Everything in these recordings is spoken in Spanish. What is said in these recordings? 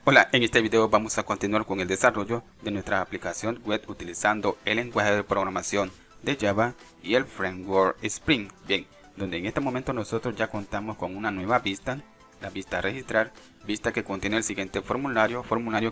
Hola, en este video vamos a continuar con el desarrollo de nuestra aplicación web utilizando el lenguaje de programación de Java y el framework Spring. Bien, donde en este momento nosotros ya contamos con una nueva vista, la vista registrar, vista que contiene el siguiente formulario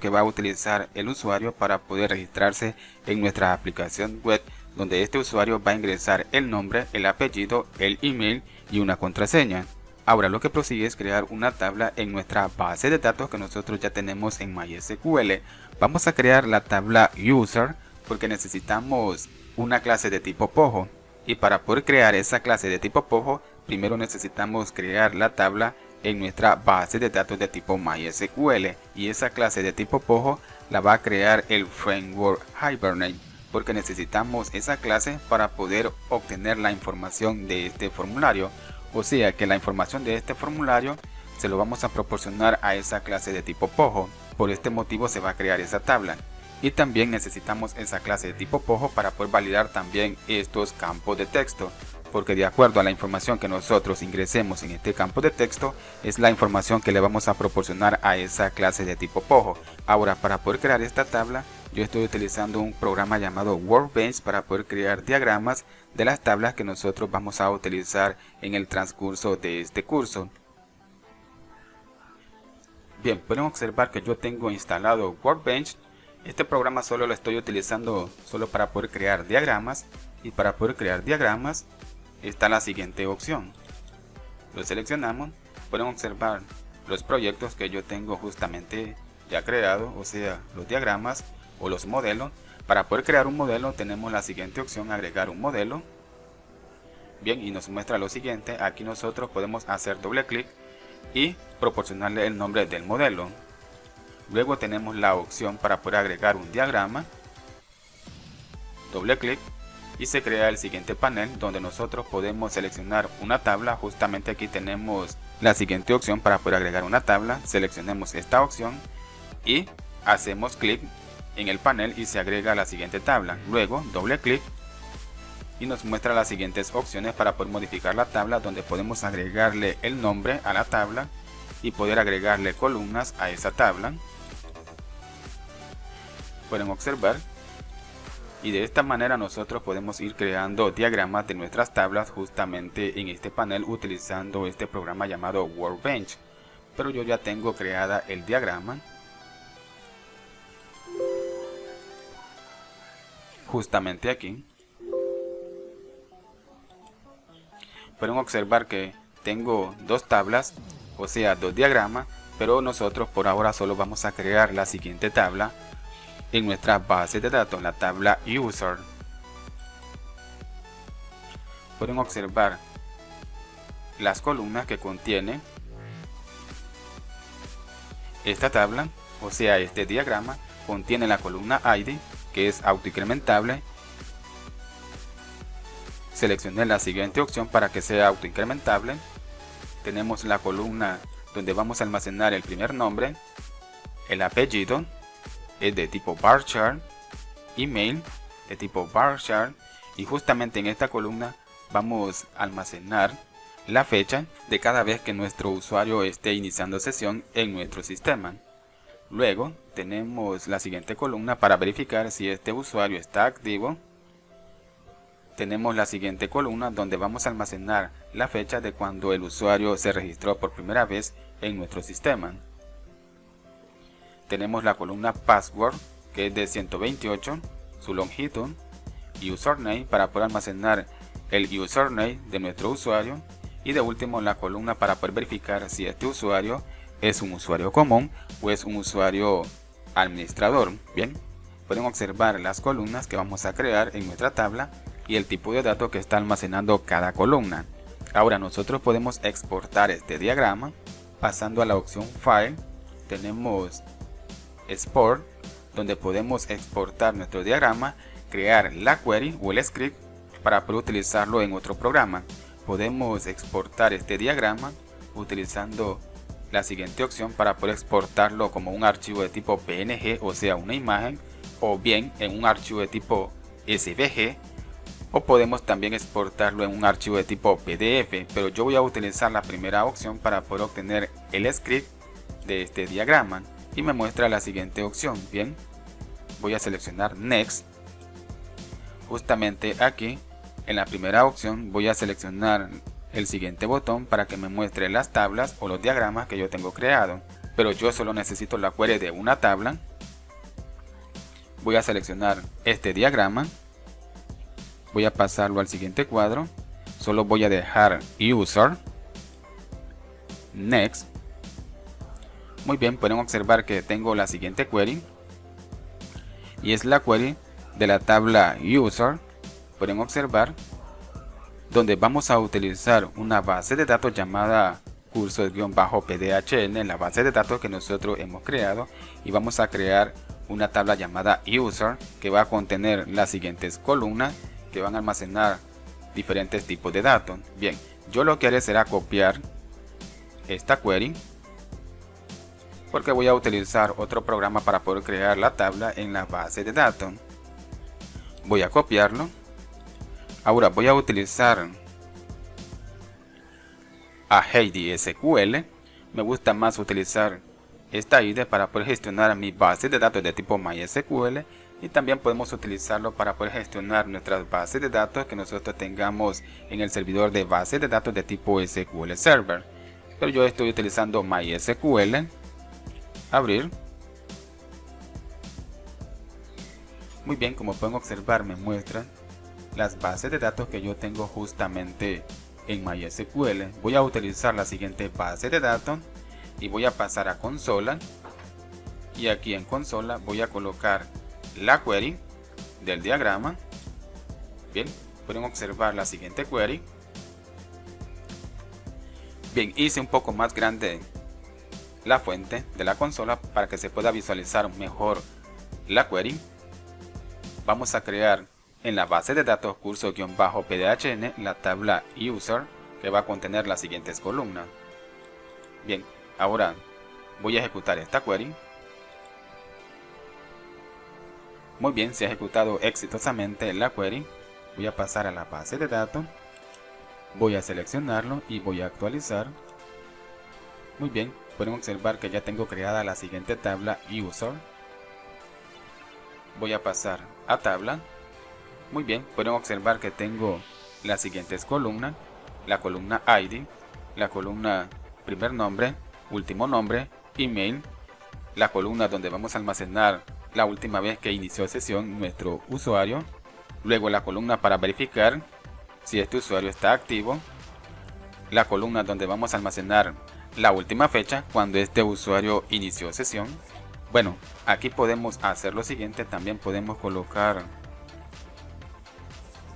que va a utilizar el usuario para poder registrarse en nuestra aplicación web, donde este usuario va a ingresar el nombre, el apellido, el email y una contraseña. Ahora lo que prosigue es crear una tabla en nuestra base de datos que nosotros ya tenemos en MySQL. Vamos a crear la tabla user porque necesitamos una clase de tipo Pojo. Y para poder crear esa clase de tipo Pojo, primero necesitamos crear la tabla en nuestra base de datos de tipo MySQL. Y esa clase de tipo Pojo la va a crear el framework Hibernate, porque necesitamos esa clase para poder obtener la información de este formulario. O sea que la información de este formulario se lo vamos a proporcionar a esa clase de tipo Pojo. Por este motivo se va a crear esa tabla. Y también necesitamos esa clase de tipo Pojo para poder validar también estos campos de texto. Porque de acuerdo a la información que nosotros ingresemos en este campo de texto, es la información que le vamos a proporcionar a esa clase de tipo Pojo. Ahora, para poder crear esta tabla, yo estoy utilizando un programa llamado Workbench para poder crear diagramas de las tablas que nosotros vamos a utilizar en el transcurso de este curso. Bien, pueden observar que yo tengo instalado Workbench. Este programa solo lo estoy utilizando solo para poder crear diagramas, y para poder crear diagramas está la siguiente opción. Lo seleccionamos, pueden observar los proyectos que yo tengo justamente ya creado, o sea, los diagramas o los modelos. Para poder crear un modelo tenemos la siguiente opción, agregar un modelo. Bien, y nos muestra lo siguiente. Aquí nosotros podemos hacer doble clic y proporcionarle el nombre del modelo. Luego tenemos la opción para poder agregar un diagrama. Doble clic y se crea el siguiente panel donde nosotros podemos seleccionar una tabla. Justamente aquí tenemos la siguiente opción para poder agregar una tabla. Seleccionemos esta opción y hacemos clic en el panel y se agrega la siguiente tabla. Luego doble clic y nos muestra las siguientes opciones para poder modificar la tabla, donde podemos agregarle el nombre a la tabla y poder agregarle columnas a esa tabla. Pueden observar, y de esta manera nosotros podemos ir creando diagramas de nuestras tablas justamente en este panel utilizando este programa llamado Workbench. Pero yo ya tengo creada el diagrama. Justamente aquí pueden observar que tengo dos tablas, o sea, dos diagramas, pero nosotros por ahora solo vamos a crear la siguiente tabla en nuestra base de datos, la tabla user. Pueden observar las columnas que contiene esta tabla, o sea, este diagrama contiene la columna ID, que es autoincrementable. Seleccioné la siguiente opción para que sea autoincrementable. Tenemos la columna donde vamos a almacenar el primer nombre, el apellido es de tipo varchar, email de tipo varchar, y justamente en esta columna vamos a almacenar la fecha de cada vez que nuestro usuario esté iniciando sesión en nuestro sistema. Luego tenemos la siguiente columna para verificar si este usuario está activo. Tenemos la siguiente columna donde vamos a almacenar la fecha de cuando el usuario se registró por primera vez en nuestro sistema. Tenemos la columna password, que es de 128, su longitud, y username para poder almacenar el username de nuestro usuario. Y de último la columna para poder verificar si este usuario es un usuario común o es un usuario administrador. Bien, pueden observar las columnas que vamos a crear en nuestra tabla y el tipo de datos que está almacenando cada columna. Ahora nosotros podemos exportar este diagrama pasando a la opción File. Tenemos Export, donde podemos exportar nuestro diagrama, crear la query o el script para poder utilizarlo en otro programa. Podemos exportar este diagrama utilizando la siguiente opción para poder exportarlo como un archivo de tipo PNG, o sea, una imagen, o bien en un archivo de tipo SVG, o podemos también exportarlo en un archivo de tipo PDF, pero yo voy a utilizar la primera opción para poder obtener el script de este diagrama. y me muestra la siguiente opción. Bien, voy a seleccionar Next. Justamente aquí en la primera opción voy a seleccionar el siguiente botón para que me muestre las tablas o los diagramas que yo tengo creado, pero yo solo necesito la query de una tabla. Voy a seleccionar este diagrama, voy a pasarlo al siguiente cuadro, solo voy a dejar User, Next. Muy bien, pueden observar que tengo la siguiente query y es la query de la tabla User. Pueden observar donde vamos a utilizar una base de datos llamada cursos-pdhn en la base de datos que nosotros hemos creado, y vamos a crear una tabla llamada User que va a contener las siguientes columnas que van a almacenar diferentes tipos de datos. Bien, yo lo que haré será copiar esta query porque voy a utilizar otro programa para poder crear la tabla en la base de datos. Voy a copiarlo. Ahora voy a utilizar a Heidi SQL. Me gusta más utilizar esta IDE para poder gestionar mi base de datos de tipo MySQL, y también podemos utilizarlo para poder gestionar nuestras bases de datos que nosotros tengamos en el servidor de base de datos de tipo SQL Server. Pero yo estoy utilizando MySQL. Abrir. Muy bien, como pueden observar me muestra las bases de datos que yo tengo justamente en MySQL. Voy a utilizar la siguiente base de datos y voy a pasar a consola, y aquí en consola voy a colocar la query del diagrama. Bien, pueden observar la siguiente query. Bien, hice un poco más grande la fuente de la consola para que se pueda visualizar mejor la query. Vamos a crear en la base de datos curso-pdhn la tabla User que va a contener las siguientes columnas. Bien, ahora voy a ejecutar esta query. Muy bien, se ha ejecutado exitosamente la query. Voy a pasar a la base de datos, voy a seleccionarlo y voy a actualizar. Muy bien, pueden observar que ya tengo creada la siguiente tabla User. Voy a pasar a tabla. Muy bien, pueden observar que tengo las siguientes columnas: la columna ID, la columna primer nombre, último nombre, email, la columna donde vamos a almacenar la última vez que inició sesión nuestro usuario, luego la columna para verificar si este usuario está activo, la columna donde vamos a almacenar la última fecha cuando este usuario inició sesión. Bueno, aquí podemos hacer lo siguiente, también podemos colocar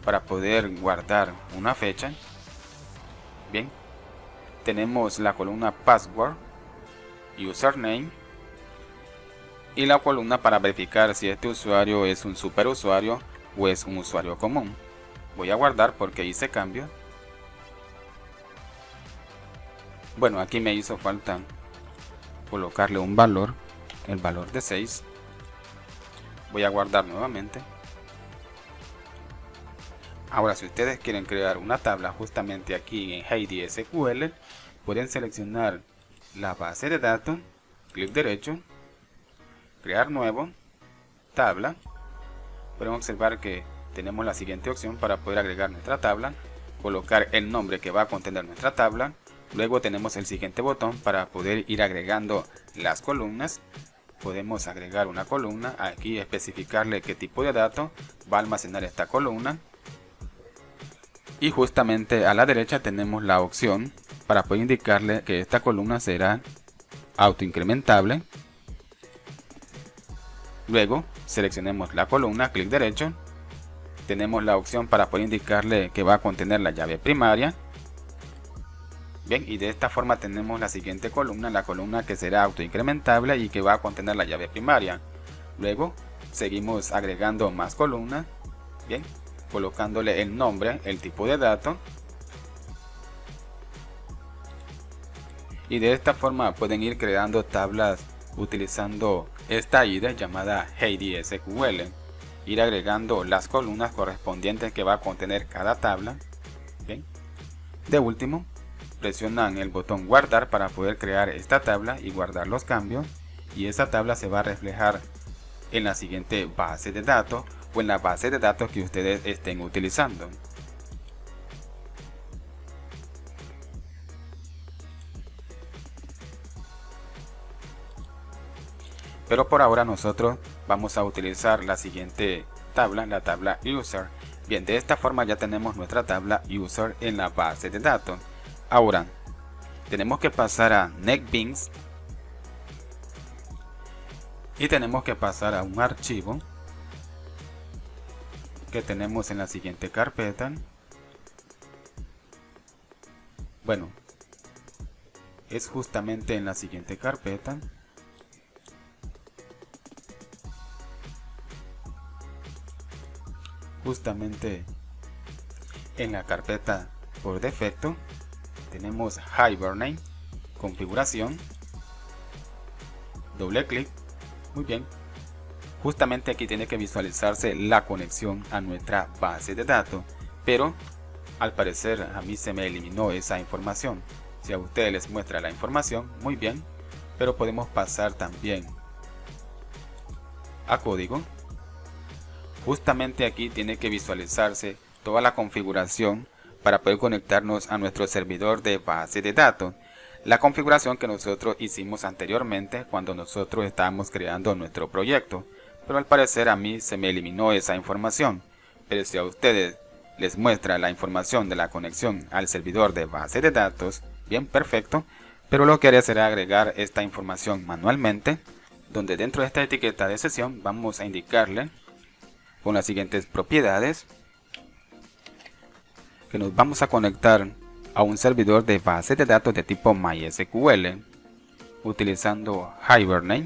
para poder guardar una fecha. Bien, tenemos la columna password, username y la columna para verificar si este usuario es un superusuario o es un usuario común. Voy a guardar porque hice cambio. Bueno, aquí me hizo falta colocarle un valor, el valor de 6. Voy a guardar nuevamente. Ahora, si ustedes quieren crear una tabla justamente aquí en Heidi SQL, pueden seleccionar la base de datos, clic derecho, crear nuevo, tabla. Pueden observar que tenemos la siguiente opción para poder agregar nuestra tabla, colocar el nombre que va a contener nuestra tabla. Luego tenemos el siguiente botón para poder ir agregando las columnas. Podemos agregar una columna, aquí especificarle qué tipo de datos va a almacenar esta columna. Y justamente a la derecha tenemos la opción para poder indicarle que esta columna será autoincrementable. Luego seleccionemos la columna, clic derecho. Tenemos la opción para poder indicarle que va a contener la llave primaria. Bien, y de esta forma tenemos la siguiente columna, la columna que será autoincrementable y que va a contener la llave primaria. Luego seguimos agregando más columnas. Bien, colocándole el nombre, el tipo de datos. Y de esta forma pueden ir creando tablas utilizando esta IDE llamada Heidi SQL. Ir agregando las columnas correspondientes que va a contener cada tabla. Bien. De último, presionan el botón guardar para poder crear esta tabla y guardar los cambios. y esa tabla se va a reflejar en la siguiente base de datos o en la base de datos que ustedes estén utilizando. Pero por ahora nosotros vamos a utilizar la siguiente tabla, la tabla user. Bien, de esta forma ya tenemos nuestra tabla user en la base de datos. Ahora tenemos que pasar a NetBeans y tenemos que pasar a un archivo que tenemos en la siguiente carpeta. Bueno, es justamente en la siguiente carpeta. Justamente en la carpeta por defecto tenemos Hibernate, configuración, doble clic, muy bien. Justamente aquí tiene que visualizarse la conexión a nuestra base de datos, pero al parecer a mí se me eliminó esa información. Si a ustedes les muestra la información, muy bien, pero podemos pasar también a código. Justamente aquí tiene que visualizarse toda la configuración para poder conectarnos a nuestro servidor de base de datos. La configuración que nosotros hicimos anteriormente cuando nosotros estábamos creando nuestro proyecto. Pero al parecer a mí se me eliminó esa información. Pero si a ustedes les muestra la información de la conexión al servidor de base de datos, bien, perfecto. Pero lo que haré será agregar esta información manualmente, donde dentro de esta etiqueta de sesión vamos a indicarle con las siguientes propiedades que nos vamos a conectar a un servidor de base de datos de tipo MySQL utilizando Hibernate.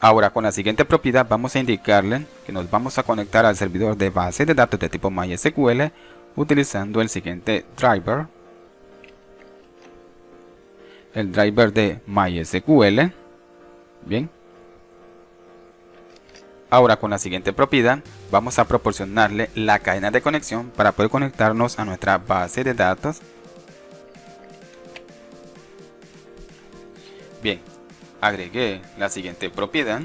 Ahora con la siguiente propiedad vamos a indicarle que nos vamos a conectar al servidor de base de datos de tipo MySQL utilizando el siguiente driver, el driver de MySQL. Bien. Ahora con la siguiente propiedad vamos a proporcionarle la cadena de conexión para poder conectarnos a nuestra base de datos. Bien, agregué la siguiente propiedad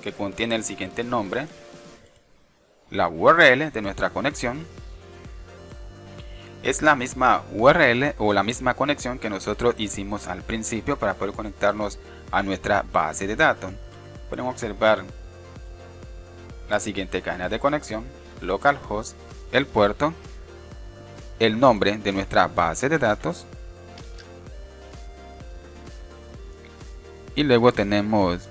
que contiene el siguiente nombre, la URL de nuestra conexión. Es la misma URL o la misma conexión que nosotros hicimos al principio para poder conectarnos a nuestra base de datos. Pueden observar la siguiente cadena de conexión: localhost, el puerto, el nombre de nuestra base de datos y luego tenemos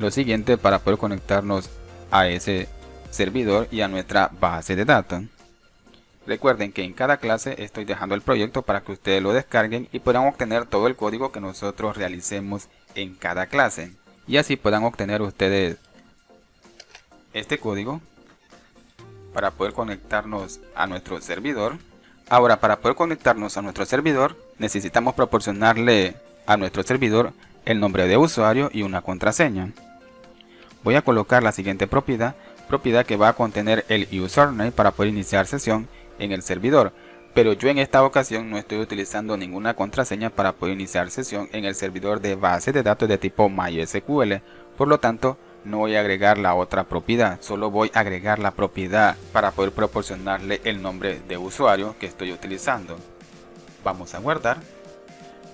lo siguiente para poder conectarnos a ese servidor y a nuestra base de datos. Recuerden que en cada clase estoy dejando el proyecto para que ustedes lo descarguen y puedan obtener todo el código que nosotros realicemos en cada clase. Y así puedan obtener ustedes este código para poder conectarnos a nuestro servidor. Ahora, para poder conectarnos a nuestro servidor necesitamos proporcionarle a nuestro servidor el nombre de usuario y una contraseña. Voy a colocar la siguiente propiedad que va a contener el username para poder iniciar sesión en el servidor, pero yo en esta ocasión no estoy utilizando ninguna contraseña para poder iniciar sesión en el servidor de base de datos de tipo MySQL. Por lo tanto, no voy a agregar la otra propiedad, solo voy a agregar la propiedad para poder proporcionarle el nombre de usuario que estoy utilizando. Vamos a guardar,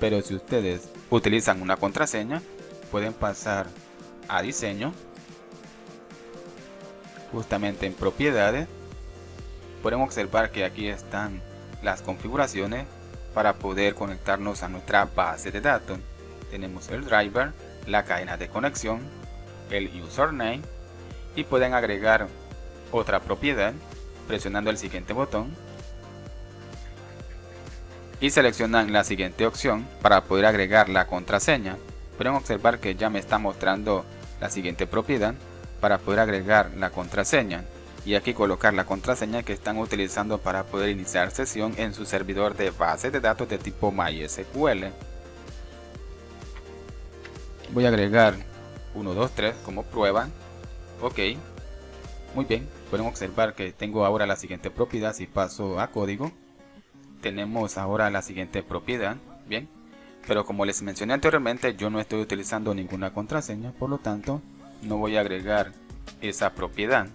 pero si ustedes utilizan una contraseña, pueden pasar a diseño, justamente en propiedades. Pueden observar que aquí están las configuraciones para poder conectarnos a nuestra base de datos. Tenemos el driver, la cadena de conexión, el username y pueden agregar otra propiedad presionando el siguiente botón y seleccionan la siguiente opción para poder agregar la contraseña. Pueden observar que ya me está mostrando la siguiente propiedad para poder agregar la contraseña y aquí colocar la contraseña que están utilizando para poder iniciar sesión en su servidor de base de datos de tipo MySQL. Voy a agregar 123 como prueba. Ok, muy bien. Pueden observar que tengo ahora la siguiente propiedad. Si paso a código, tenemos ahora la siguiente propiedad, bien, pero como les mencioné anteriormente, yo no estoy utilizando ninguna contraseña, por lo tanto no voy a agregar esa propiedad.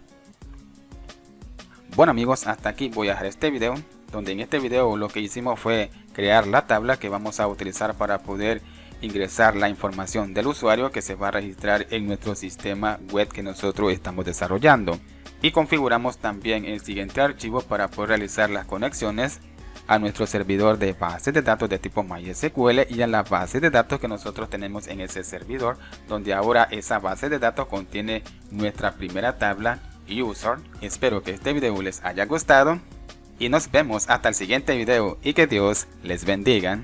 Bueno amigos, hasta aquí voy a dejar este video, donde en este video lo que hicimos fue crear la tabla que vamos a utilizar para poder ingresar la información del usuario que se va a registrar en nuestro sistema web que nosotros estamos desarrollando, y configuramos también el siguiente archivo para poder realizar las conexiones a nuestro servidor de bases de datos de tipo MySQL y a la base de datos que nosotros tenemos en ese servidor, donde ahora esa base de datos contiene nuestra primera tabla user. Espero que este video les haya gustado y nos vemos hasta el siguiente video y que Dios les bendiga.